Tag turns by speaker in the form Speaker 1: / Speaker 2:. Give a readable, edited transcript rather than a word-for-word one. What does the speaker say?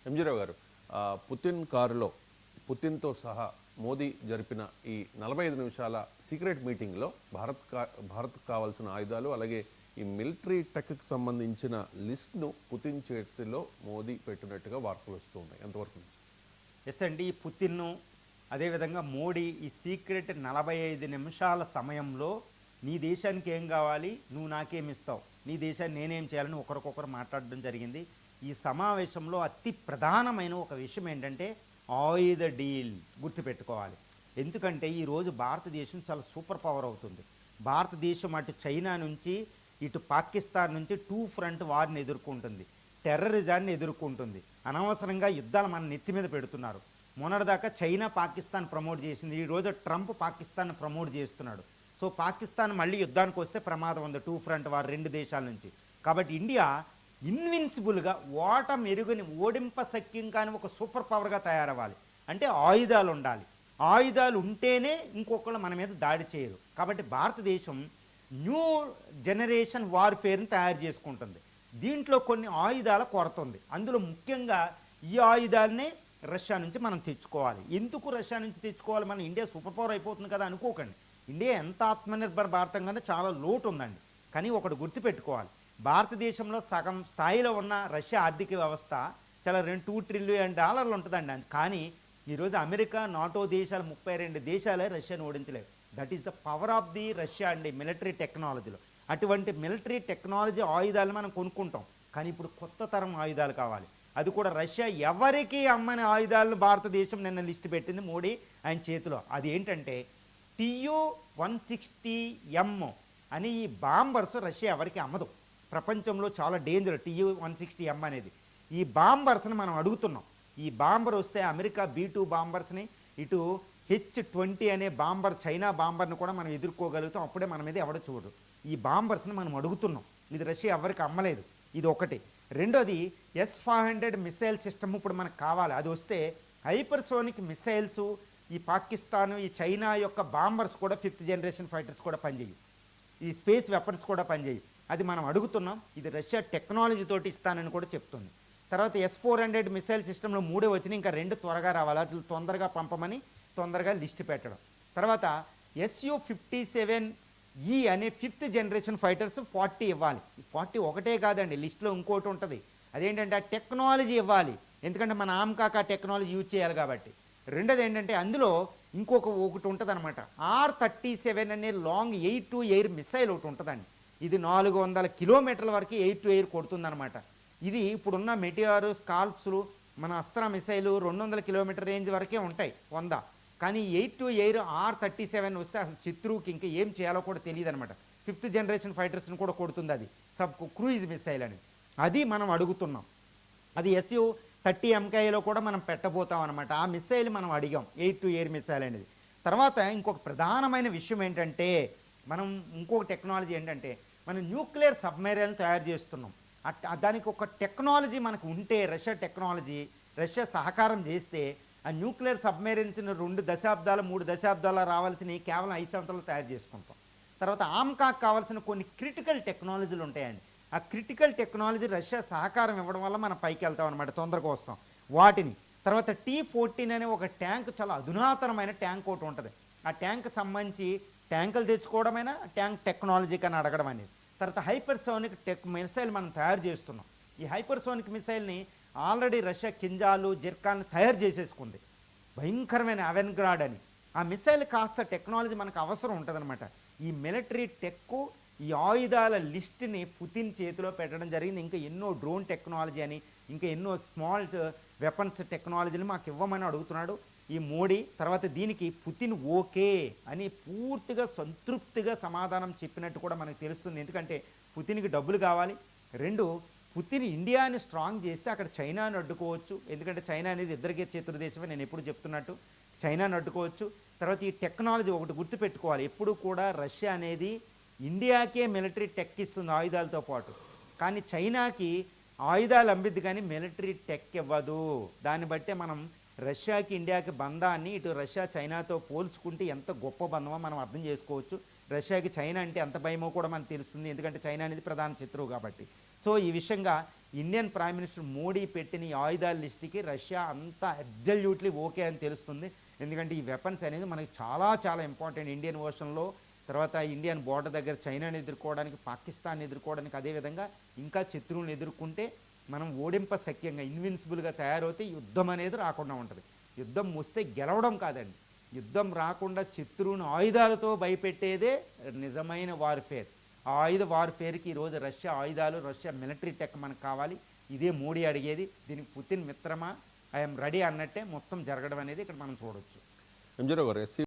Speaker 1: ఎంజీరావు గారు, పుతిన్ కారులో పుతిన్తో సహా మోదీ జరిపిన ఈ 45 నిమిషాల సీక్రెట్ మీటింగ్లో భారత్ కావాల్సిన ఆయుధాలు అలాగే ఈ మిలిటరీ టెక్కి సంబంధించిన లిస్ట్ను పుతిన్ చేతిలో మోదీ పెట్టినట్టుగా వార్తలు వస్తూ ఉన్నాయి. ఎంతవరకు?
Speaker 2: ఎస్ అండి, ఈ పుతిన్ను అదేవిధంగా మోడీ ఈ సీక్రెట్ 45 నిమిషాల సమయంలో నీ దేశానికి ఏం కావాలి, నువ్వు నాకేమిస్తావు, నీ దేశాన్ని నేనేం చేయాలని ఒకరికొకరు మాట్లాడడం జరిగింది. ఈ సమావేశంలో అతి ప్రధానమైన ఒక విషయం ఏంటంటే ఆయుధ డీల్ గుర్తుపెట్టుకోవాలి. ఎందుకంటే ఈరోజు భారతదేశం చాలా సూపర్ పవర్ అవుతుంది. భారతదేశం అటు చైనా నుంచి ఇటు పాకిస్తాన్ నుంచి 2 ఫ్రంట్ వార్ని ఎదుర్కొంటుంది, టెర్రరిజాన్ని ఎదుర్కొంటుంది. అనవసరంగా యుద్ధాలు మన నెత్తి మీద పెడుతున్నారు. మొన్నటిదాకా చైనా పాకిస్తాన్ ప్రమోట్ చేసింది, ఈరోజు ట్రంప్ పాకిస్తాన్ ప్రమోట్ చేస్తున్నాడు. సో పాకిస్తాన్ మళ్ళీ యుద్ధానికి వస్తే ప్రమాదం ఉంది 2 ఫ్రంట్ వార్ 2 దేశాల నుంచి. కాబట్టి ఇండియా ఇన్విన్సిబుల్గా ఓటమెరుగని ఓడింపశక్యం కాని ఒక సూపర్ పవర్గా తయారవ్వాలి. అంటే ఆయుధాలు ఉండాలి. ఆయుధాలు ఉంటేనే ఇంకొకళ్ళు మన మీద దాడి చేయరు. కాబట్టి భారతదేశం న్యూ జనరేషన్ వార్ఫేర్ని తయారు చేసుకుంటుంది. దీంట్లో కొన్ని ఆయుధాల కొరత ఉంది. అందులో ముఖ్యంగా ఈ ఆయుధాలనే రష్యా నుంచి మనం తెచ్చుకోవాలి. ఎందుకు రష్యా నుంచి తెచ్చుకోవాలి? మన ఇండియా సూపర్ పవర్ అయిపోతుంది కదా అనుకోకండి. ఇండియా ఎంత ఆత్మనిర్భర భారతం కన్నా చాలా లోటు ఉందండి. కానీ ఒకటి గుర్తుపెట్టుకోవాలి, భారతదేశంలో సగం స్థాయిలో ఉన్న రష్యా ఆర్థిక వ్యవస్థ చాలా $2 ట్రిలియన్ ఉంటుందండి. కానీ ఈరోజు అమెరికా నాటో దేశాలు 32 దేశాలే రష్యాను ఓడించలేవు. That is the power of the Russia అండి మిలిటరీ టెక్నాలజీలో. అటువంటి మిలిటరీ టెక్నాలజీ ఆయుధాలు మనం కొనుక్కుంటాం. కానీ ఇప్పుడు కొత్త తరం ఆయుధాలు కావాలి. అది కూడా రష్యా ఎవరికి అమ్మని ఆయుధాలను భారతదేశం నిన్న లిస్టు పెట్టింది మోడీ ఆయన చేతిలో. అది ఏంటంటే TU-160M అని ఈ బాంబర్స్ రష్యా ఎవరికి అమ్మదు. ప్రపంచంలో చాలా డేంజర్ TU-160M అనేది. ఈ బాంబర్స్ని మనం అడుగుతున్నాం. ఈ బాంబర్ వస్తే అమెరికా B-2 బాంబర్స్ని, ఇటు H-20 అనే బాంబర్ చైనా బాంబర్ని కూడా మనం ఎదుర్కోగలుగుతాం. అప్పుడే మన మీద ఎవడ చూడరు. ఈ బాంబర్స్ని మనం అడుగుతున్నాం. ఇది రష్యా ఎవరికి అమ్మలేదు. ఇది ఒకటి. రెండోది S-400 మిసైల్ సిస్టమ్ ఇప్పుడు మనకు కావాలి. అది వస్తే హైపర్సోనిక్ మిసైల్స్ ఈ పాకిస్తాన్ ఈ చైనా యొక్క బాంబర్స్ కూడా 5th జనరేషన్ ఫైటర్స్ కూడా పనిచేయవు. ఈ స్పేస్ వెపన్స్ కూడా పనిచేయవు. అది మనం అడుగుతున్నాం. ఇది రష్యా టెక్నాలజీ తోటి ఇస్తానని కూడా చెప్తుంది. తర్వాత S-400 మిసైల్ సిస్టంలో 3 వచ్చినాయి, ఇంకా 2 త్వరగా రావాలి. అట్లా తొందరగా పంపమని తొందరగా లిస్ట్ పెట్టడం. తర్వాత Su-57E అనే 5th జనరేషన్ ఫైటర్స్ 40 ఇవ్వాలి. 40 ఒకటే కాదండి, లిస్టులో ఇంకోటి ఉంటుంది. అదేంటంటే ఆ టెక్నాలజీ ఇవ్వాలి. ఎందుకంటే మన ఆమ్కాక టెక్నాలజీ యూజ్ చేయాలి కాబట్టి. రెండోది ఏంటంటే అందులో ఒకటి ఉంటుంది అనమాట, R-37 అనే long air to air missile ఒకటి ఉంటుందండి. ఇది 400 కిలోమీటర్ల వరకు ఎయిర్ టు ఎయిర్ కొడుతుందన్నమాట. ఇది ఇప్పుడున్న మెటిఆర్ స్కాల్ప్స్లు మన అస్త్ర మిసైలు 200 కిలోమీటర్ రేంజ్ వరకే ఉంటాయి 100. కానీ ఎయిర్ టు ఎయిర్ R-37 వస్తే అసలు శత్రువుకి ఇంకా ఏం చేయాలో కూడా తెలియదు అనమాట. 5th జనరేషన్ ఫైటర్స్ని కూడా కొడుతుంది. అది క్రూయిజ్ మిసైల్ అని. అది మనం అడుగుతున్నాం. అది Su-30MKలో కూడా మనం పెట్టబోతాం అనమాట. ఆ మిసైల్ మనం అడిగాం, ఎయిర్ టు ఎయిర్ మిసైల్ అనేది. తర్వాత ఇంకొక ప్రధానమైన విషయం ఏంటంటే మనం ఇంకొక టెక్నాలజీ ఏంటంటే మనం న్యూక్లియర్ సబ్మెరైన్ తయారు చేస్తున్నాం. దానికి ఒక టెక్నాలజీ మనకు ఉంటే రష్యా సహకారం చేస్తే ఆ న్యూక్లియర్ సబ్మెరైన్స్ని 2 దశాబ్దాలు 3 దశాబ్దాలు రావాల్సినవి కేవలం 5 సంవత్సరాలు తయారు చేసుకుంటాం. తర్వాత ఆమ్కాక్ కావాల్సిన కొన్ని క్రిటికల్ టెక్నాలజీలు ఉంటాయండి. ఆ క్రిటికల్ టెక్నాలజీ రష్యా సహకారం ఇవ్వడం వల్ల మనం పైకి వెళ్తాం అనమాట, తొందరగా వస్తాం వాటిని. తర్వాత T-14 అనే ఒక ట్యాంక్, చాలా అధునాతనమైన ట్యాంక్ ఒకటి ఉంటుంది. ఆ ట్యాంక్ సంబంధించి ట్యాంకులు తెచ్చుకోవడమైనా ట్యాంక్ టెక్నాలజీ కానీ అడగడం అనేది. తర్వాత హైపర్సోనిక్ మిసైల్ మనం తయారు చేస్తున్నాం. ఈ హైపర్సోనిక్ మిసైల్ని ఆల్రెడీ రష్యా కింజాలు జిర్కాన్ని తయారు చేసేసుకుంది, భయంకరమైన అవెన్గ్రాడ్ అని. ఆ మిసైల్ కాస్త టెక్నాలజీ మనకు అవసరం ఉంటుందన్నమాట. ఈ మిలిటరీ టెక్కు ఈ ఆయుధాల లిస్ట్ని పుతిన్ చేతిలో పెట్టడం జరిగింది. ఇంకా ఎన్నో డ్రోన్ టెక్నాలజీ అని, ఇంకా ఎన్నో స్మాల్ వెపన్స్ టెక్నాలజీని మాకు ఇవ్వమని అడుగుతున్నాడు ఈ మోడీ. తర్వాత దీనికి పుతిన్ ఓకే అని పూర్తిగా సంతృప్తిగా సమాధానం చెప్పినట్టు కూడా మనకు తెలుస్తుంది. ఎందుకంటే పుతిన్కి డబ్బులు కావాలి. 2, పుతిన్ ఇండియాని స్ట్రాంగ్ చేస్తే అక్కడ చైనాని అడ్డుకోవచ్చు. ఎందుకంటే చైనా అనేది ఇద్దరికే శత్రుదేశమే, నేను ఎప్పుడు చెప్తున్నట్టు చైనాని అడ్డుకోవచ్చు. తర్వాత ఈ టెక్నాలజీ ఒకటి గుర్తుపెట్టుకోవాలి, ఎప్పుడు కూడా రష్యా అనేది ఇండియాకే మిలిటరీ టెక్ ఇస్తుంది ఆయుధాలతో పాటు. కానీ చైనాకి ఆయుధాలు అమ్మిద్ది కానీ మిలిటరీ టెక్ ఇవ్వదు. దాన్ని బట్టే మనం రష్యాకి ఇండియాకి బంధాన్ని ఇటు రష్యా చైనాతో పోల్చుకుంటే ఎంత గొప్ప బంధమో మనం అర్థం చేసుకోవచ్చు. రష్యాకి చైనా అంటే ఎంత భయమో కూడా మనకు తెలుస్తుంది, ఎందుకంటే చైనా అనేది ప్రధాన శత్రువు కాబట్టి. సో ఈ విషయంగా ఇండియన్ ప్రైమ్ మినిస్టర్ మోడీ పెట్టిన ఈ ఆయుధాల లిస్టుకి రష్యా అంతా అబ్జల్యూట్లీ ఓకే అని తెలుస్తుంది. ఎందుకంటే ఈ వెపన్స్ అనేది మనకి చాలా చాలా ఇంపార్టెంట్ ఇండియన్ ఓషన్లో, తర్వాత ఇండియన్ బోర్డర్ దగ్గర చైనాని ఎదుర్కోవడానికి, పాకిస్తాన్ ఎదుర్కోవడానికి, అదేవిధంగా ఇంకా శత్రువులను ఎదుర్కొంటే మనం ఓడింపశక్యంగా ఇన్విన్సిబుల్గా తయారవుతే యుద్ధం అనేది రాకుండా ఉంటుంది. యుద్ధం వస్తే గెలవడం కాదండి, యుద్ధం రాకుండా శత్రువును ఆయుధాలతో భయపెట్టేదే నిజమైన వార్ఫేర్. ఆ ఆయుధ వార్ఫేర్కి ఈరోజు రష్యా ఆయుధాలు, రష్యా మిలిటరీ టెక్ మనకు కావాలి. ఇదే మోడీ అడిగేది. దీనికి పుతిన్ మిత్రమా, ఐఎమ్ రెడీ అన్నట్టే మొత్తం జరగడం అనేది ఇక్కడ మనం చూడొచ్చు.
Speaker 1: ఎంజీరావు గారు,